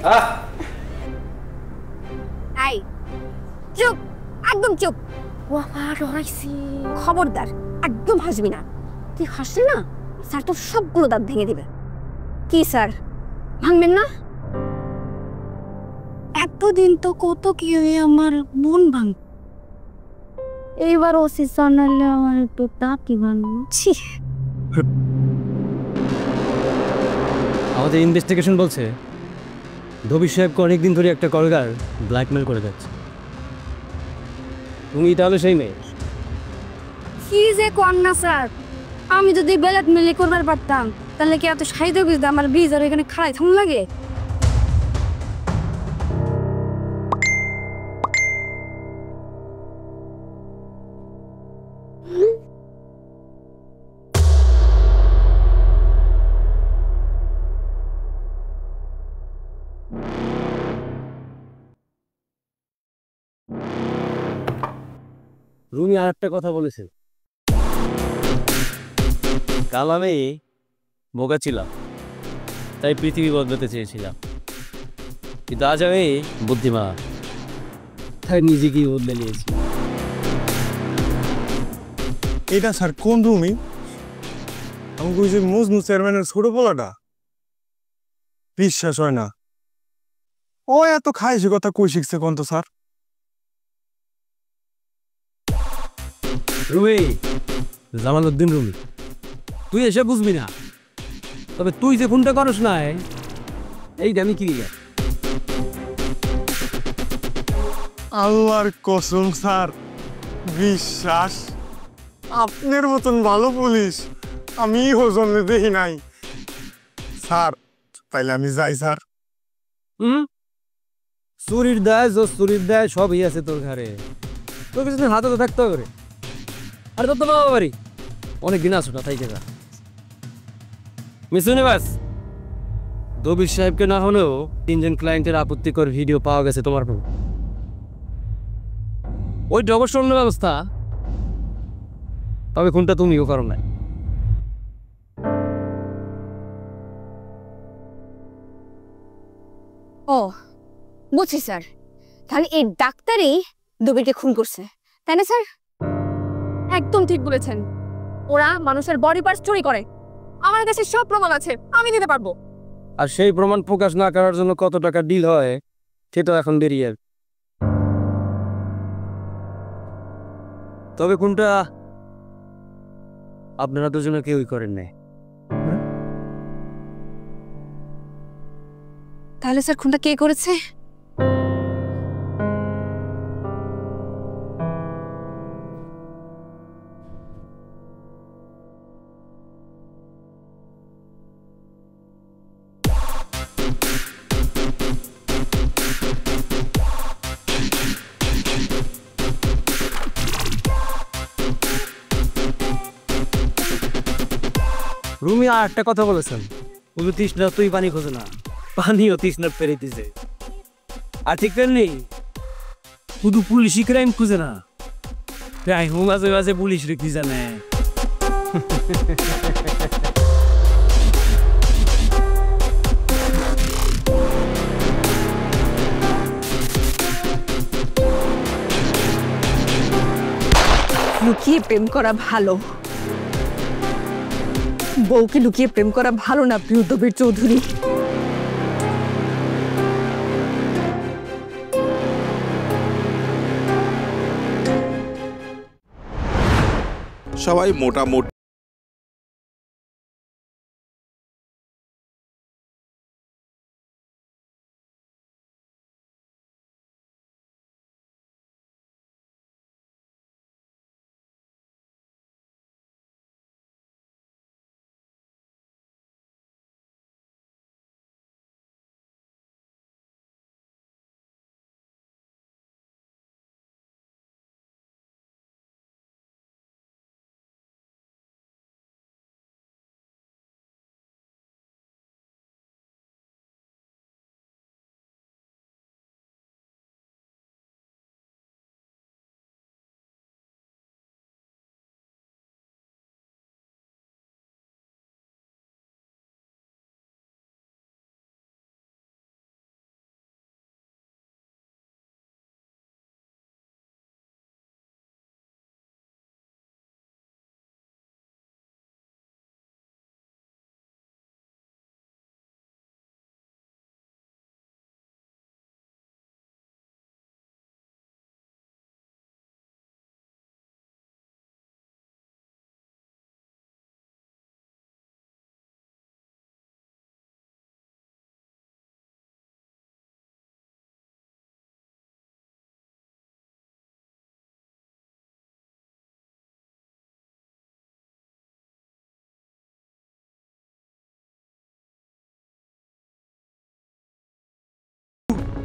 আই চুপ, একদম চুপ। বাবা ডরাইছি, খবরদার একদম হাসবি না। তুই হাসলি না স্যার তোর সবগুলো দাঁত ভেঙে দিবে। কি স্যার ভাঙবেন না? এতদিন তো কত কি হয়ে আমার মন ভাঙ, এইবার ওসি জানালে আমার একটু দাঁতই ভাঙছি। আমাদের ইনভেস্টিগেশন বলছে দবির সাহেবকে অনেকদিন ধরে একটা কলগার ব্ল্যাকমেল করে যাচ্ছে। তুমি তাহলে সেই মেয়ে? কি যে কন্যা স্যার, আমি যদি বেলাত মিলে করবার পারতাম তাহলে কি এত সাহিত্য বুঝতে আমার বীজ আর এখানে খাড়াই থাম লাগে? রুমি আর একটা কথা বলেছিল, কাল আমি বোকা ছিলাম তাই পৃথিবী বদলাতে চেয়েছিলাম, কিন্তু আজ আমি বুদ্ধিমান তাই নিজেকেই বদলে নিয়েছি। এটা স্যার কোন রুমি? আমাকে ওই যে মজনু চেয়ারম্যানের ছোট পোলাটা, বিশ্বাস হয় না। ও এত খাইছে কথা কই শিখছে কোন তো স্যার? রুমি, জামালউদ্দিন রুমি। তুই এসে বুঝবি না, তবে তুই যে ফোনটা করস না এইটা আমি কি আল্লাহর কসম স্যার, বিশ্বাস আপনার মতন ভালো পুলিশ আমি হোজনে দেখি নাই স্যার। তাইলে আমি যাই স্যার। চুরির দায় চুরির দায় সবই আছে তোর ঘরে, তোর কিছু হাতে তো থাকতে হবে। আরে তোর তো বাবা বাড়ি অনেক দিন আসো না, তাই জায়গা মিস ইউনিভার্স। দবির সাহেবকে না হলেও 3 জন ক্লায়েন্টের আপত্তিকর ভিডিও পাওয়া গেছে তোমার ফোন। ওই অবশ্য অন্য ব্যবস্থা, তবে কোনটা তুমিও করো না। ও বুঝছি স্যার, তাহলে এই ডাক্তারই দবিরকে খুন করছে, তাই না স্যার? একদম ঠিক বলেছেন, ওরা মানুষের বডি পার্টস চুরি করে। আমার কাছে সব প্রমাণ আছে, আমি দিতে পারবো। আর সেই প্রমাণ প্রকাশ না করার জন্য কত টাকা ডিল হয় সেটা এখন দেরি। তবে কোনটা আপনারা দুজনে কেউই করেন নাই। তাহলে স্যার খুনটা কে করেছে? রুমি আর একটা কথা বলেছেন, বলু তৃষ্ণা তুই পানি খোঁজে না, পানিও তৃষ্ণা পেরিতেছে। আর ঠিক তেমনি শুধু পুলিশই ক্রাইম খুঁজে না, ক্রাইমও মাঝে মাঝে পুলিশ রেখি জানে। লুকিয়ে প্রেম করা ভালো, বউকে লুকিয়ে প্রেম করা ভালো না প্রিয়দবীর চৌধুরী। সবাই মোটামুটি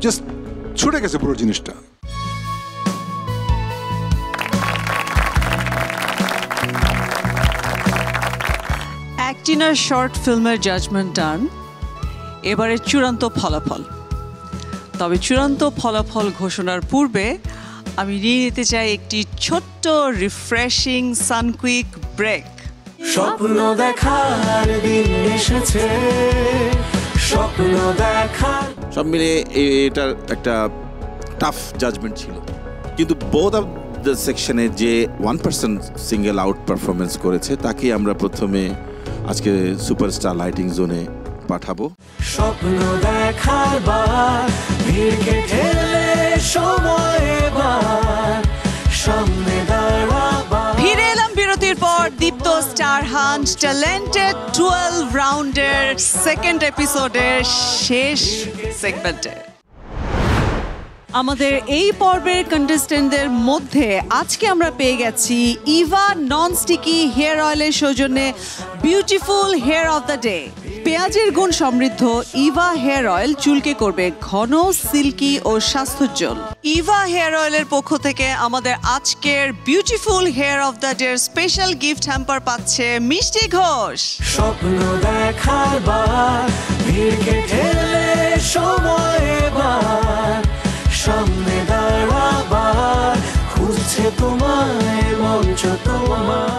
জাস্ট ছুটে গেছে পুরো জিনিসটা। অ্যাক্টিনার শর্ট ফিল্মের জাজমেন্ট ডান, এবারে চূড়ান্ত ফলাফল। তবে চূড়ান্ত ফলাফল ঘোষণার পূর্বে আমি নিয়ে নিতে চাই একটি ছোট্ট রিফ্রেশিং সানকুইক ব্রেক। স্বপ্ন দেখার দিন এসেছে, স্বপ্ন দেখার। সব মিলিয়ে এটার একটা টাফ জাজমেন্ট ছিল, কিন্তু বোথ অফ দ্য সেকশনে যে 1% সিঙ্গেল আউট পারফরমেন্স করেছে তাকে আমরা প্রথমে আজকে সুপারস্টার লাইটিং জোনে পাঠাবো। স্বপ্ন দেখার বার ভিড়কে ঠেলে সময় এবার সামনে দাঁড়াবার। ফিরে এলাম বিরতির পর দীপ্ত স্টার হান্ট ট্যালেন্টেড 12 রাউন্ডের সেকেন্ড এপিসোডের শেষ সেগমেন্টে। আমাদের এই পর্বের কন্টেস্টেন্টদের মধ্যে আজকে আমরা পেয়ে গেছি ইভা নন স্টিকি হেয়ার অয়েলের সৌজন্যে beautiful hair of the day. পেঁয়াজের গুণ সমৃদ্ধ ইভা হেয়ার অয়েল চুলকে করবে ঘন, সিল্কি ও স্বাস্থ্যোজ্জ্বল। ইভা হেয়ার অয়েলের পক্ষ থেকে আমাদের আজকের beautiful hair of the day special gift hamper পাচ্ছে মিষ্টি ঘোষ। স্বপ্ন দেখার বার ভিড়কে ঠেলে সময় এবার সামনে দাঁড়াবার খুঁজছে তোমায় মঞ্চ তোমার।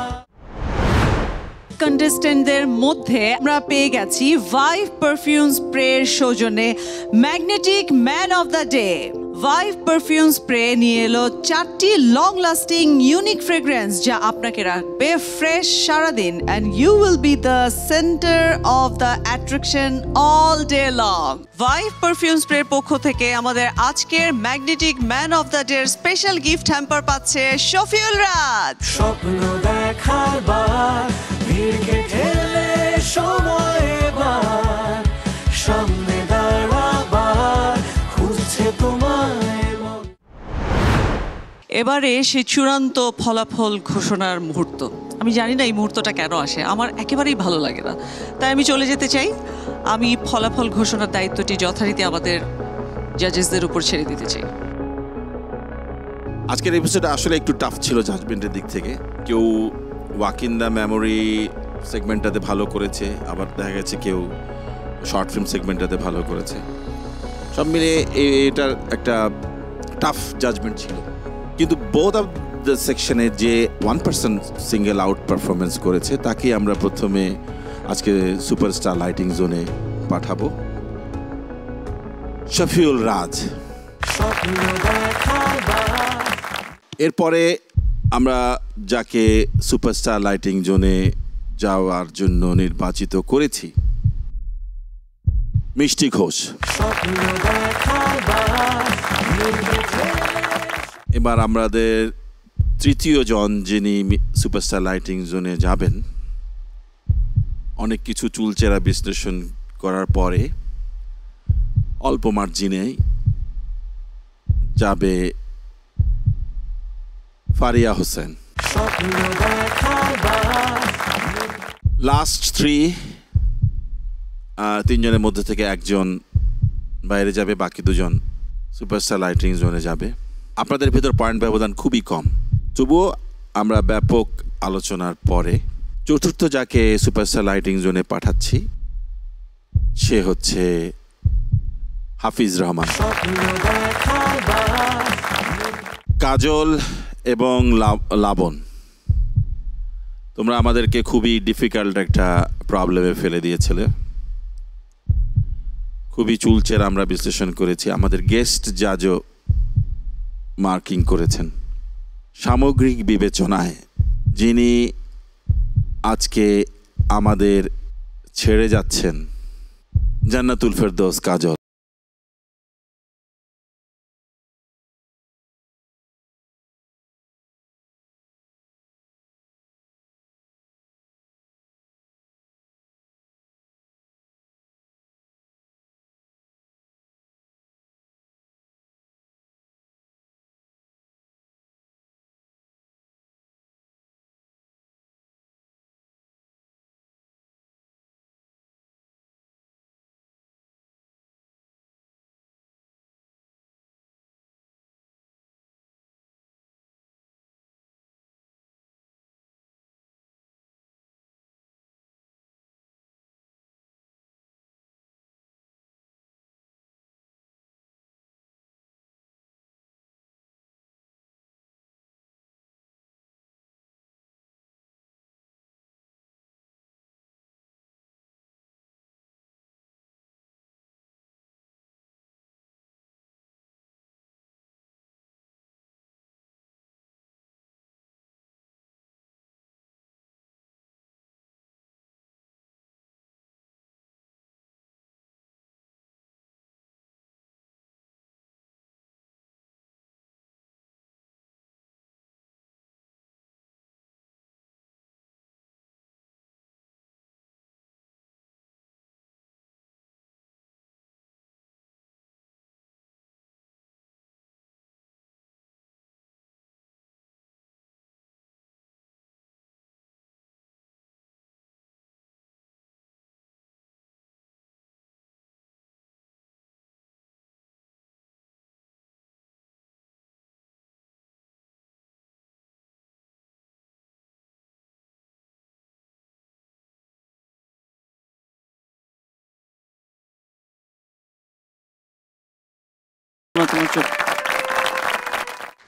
কন্টেস্টেন্টদের মধ্যে আমরা পেয়ে গেছি ভাইভ পারফিউম স্প্রের সৌজন্যে magnetic man of the day. Vibe perfume spray নিয়ে এলো 4টি লং লাস্টিং ইউনিক ফ্রেগ্রেন্স যা আপনাকে রাখবে ফ্রেশ সারাদিন, and you will be the centre of the attraction all day long. Vibe perfume স্প্রের পক্ষ থেকে আমাদের আজকের magnetic man of the day special gift hamper পাচ্ছে শফিউল রাজ। স্বপ্ন দেখার বার ভিড়কে ঠেলে সময় এবার সামনে দাঁড়াবার এবারে সেই চূড়ান্ত ফলাফল ঘোষণার মুহূর্ত। আমি জানি না এই মুহূর্তটা কেন আসে, আমার একেবারেই ভালো লাগে না, তাই আমি চলে যেতে চাই। আমি ফলাফল ঘোষণার দায়িত্বটি যথারীতি আমাদের জাজেসদের উপর ছেড়ে দিতে চাই। আজকের এপিসোড আসলে একটু টাফ ছিল জাজমেন্টের দিক থেকে। কেউ ওয়াক ইন দ্য মেমোরি সেগমেন্টটাতে ভালো করেছে, আবার দেখা গেছে কেউ শর্ট ফিল্ম সেগমেন্টটাতে ভালো করেছে। সব মিলে এটার একটা টাফ জাজমেন্ট ছিল, কিন্তু বোথ অফ দ্য সেকশনে যে 1% সিঙ্গেল আউট পারফরমেন্স করেছে তাকেই আমরা প্রথমে আজকে সুপারস্টার লাইটিং জোনে পাঠাবো। শফিউল রাজ। এরপরে আমরা যাকে সুপারস্টার লাইটিং জোনে যাওয়ার জন্য নির্বাচিত করেছি মিষ্টি ঘোষ। এবার আমাদের তৃতীয় জন যিনি সুপারস্টার লাইটিং জোনে যাবেন, অনেক কিছু চুলচেরা বিশ্লেষণ করার পরে অল্প মার্জিনে যাবে ফারিয়া হোসেন। লাস্ট তিনজনের মধ্যে থেকে একজন বাইরে যাবে, বাকি দুজন সুপারস্টার লাইটিং জোনে যাবে। আপনাদের ভেতর পয়েন্ট ব্যবধান খুবই কম, তবুও আমরা ব্যাপক আলোচনার পরে চতুর্থ যাকে সুপারস্টার লাইটিং জোনে পাঠাচ্ছি সে হচ্ছে হাফিজ রহমান। কাজল এবং লাবণ, তোমরা আমাদেরকে খুবই ডিফিকাল্ট একটা প্রবলেমে ফেলে দিয়েছিলে। খুবই চুলচেরা আমরা বিশ্লেষণ করেছি, আমাদের গেস্ট জাজও মার্কিং করেছেন। সামগ্রিক বিবেচনায় যিনি আজকে আমাদের ছেড়ে যাচ্ছেন, জান্নাতুল ফেরদৌস কাজল।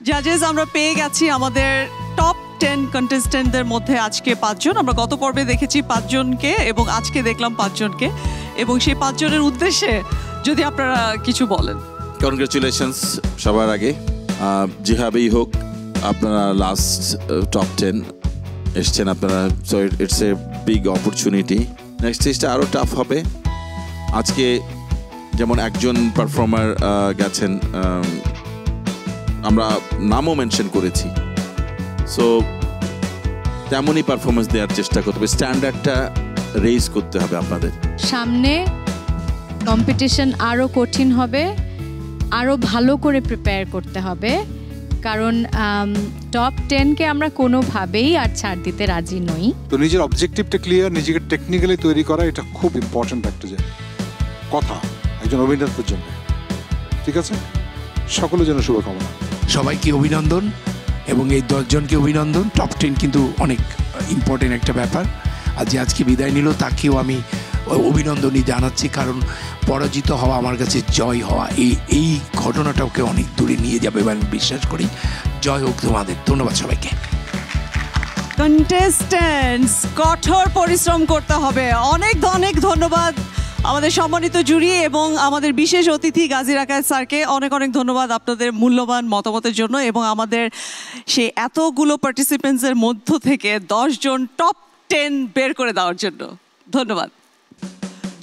জাজেস, আমরা পেয়ে গেছি আমাদের টপ 10 কন্টেস্টেন্টদের মধ্যে আজকে 5 জন। আমরা গত পর্বে দেখেছি 5 জনকে এবং আজকে দেখলাম 5 জনকে, এবং সেই 5 জনের উদ্দেশ্যে যদি আপনারা কিছু বলেন। কনগ্রাচুলেশনস সবার আগে, যেভাবেই হোক আপনারা লাস্ট টপ 10 এসছেন আপনারা, so it's a big opportunity. Next স্টেজটা আরও টাফ হবে। আজকে যেমন একজন পারফর্মার গেছেন, আমরা নামও মেনশন করেছি, সো তেমনই পারফরমেন্স দেওয়ার চেষ্টা করতে হবে, স্ট্যান্ডার্ডটা রেইজ করতে হবে আপনাদের সামনে। কম্পিটিশন আরও কঠিন হবে, আরও ভালো করে প্রিপেয়ার করতে হবে, কারণ টপ 10-কে আমরা কোনোভাবেই আর ছাড় দিতে রাজি নই। তো নিজের অবজেক্টিভটা ক্লিয়ার, নিজেকে টেকনিক্যালি তৈরি করা, এটা খুব ইম্পর্টেন্ট একটা যে কথা একজন অভিনেতার জন্য। ঠিক আছে, সকলের জন্য শুভকামনা। সবাইকে অভিনন্দন এবং এই 10 জনকে অভিনন্দন। টপ 10 কিন্তু অনেক ইম্পর্টেন্ট একটা ব্যাপার। আর যে আজকে বিদায় নিল তাকেও আমি অভিনন্দনই জানাচ্ছি, কারণ পরাজিত হওয়া আমার কাছে জয় হওয়া, এই ঘটনাটাকে অনেক দূরে নিয়ে যাবে এবং আমি বিশ্বাস করি। জয় হোক তোমাদের। ধন্যবাদ সবাইকে। কন্টেস্ট্যান্টস, কঠোর পরিশ্রম করতে হবে। অনেক অনেক ধন্যবাদ আমাদের সম্মানিত জুরি এবং আমাদের বিশেষ অতিথি গাজী রাকায়েত স্যারকে। অনেক অনেক ধন্যবাদ আপনাদের মূল্যবান মতামতের জন্য এবং আমাদের সেই এতগুলো পার্টিসিপেন্টসের মধ্য থেকে 10 জন টপ 10 বের করে দেওয়ার জন্য ধন্যবাদ।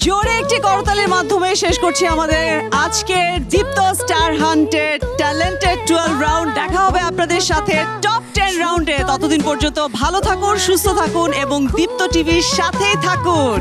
জোরে একটি করতালির মাধ্যমে শেষ করছি আমাদের আজকের দীপ্ত স্টার হান্টের ট্যালেন্টেড 12 রাউন্ড। দেখা হবে আপনাদের সাথে টপ 10 রাউন্ডে। ততদিন পর্যন্ত ভালো থাকুন, সুস্থ থাকুন এবং দীপ্ত টিভির সাথেই থাকুন।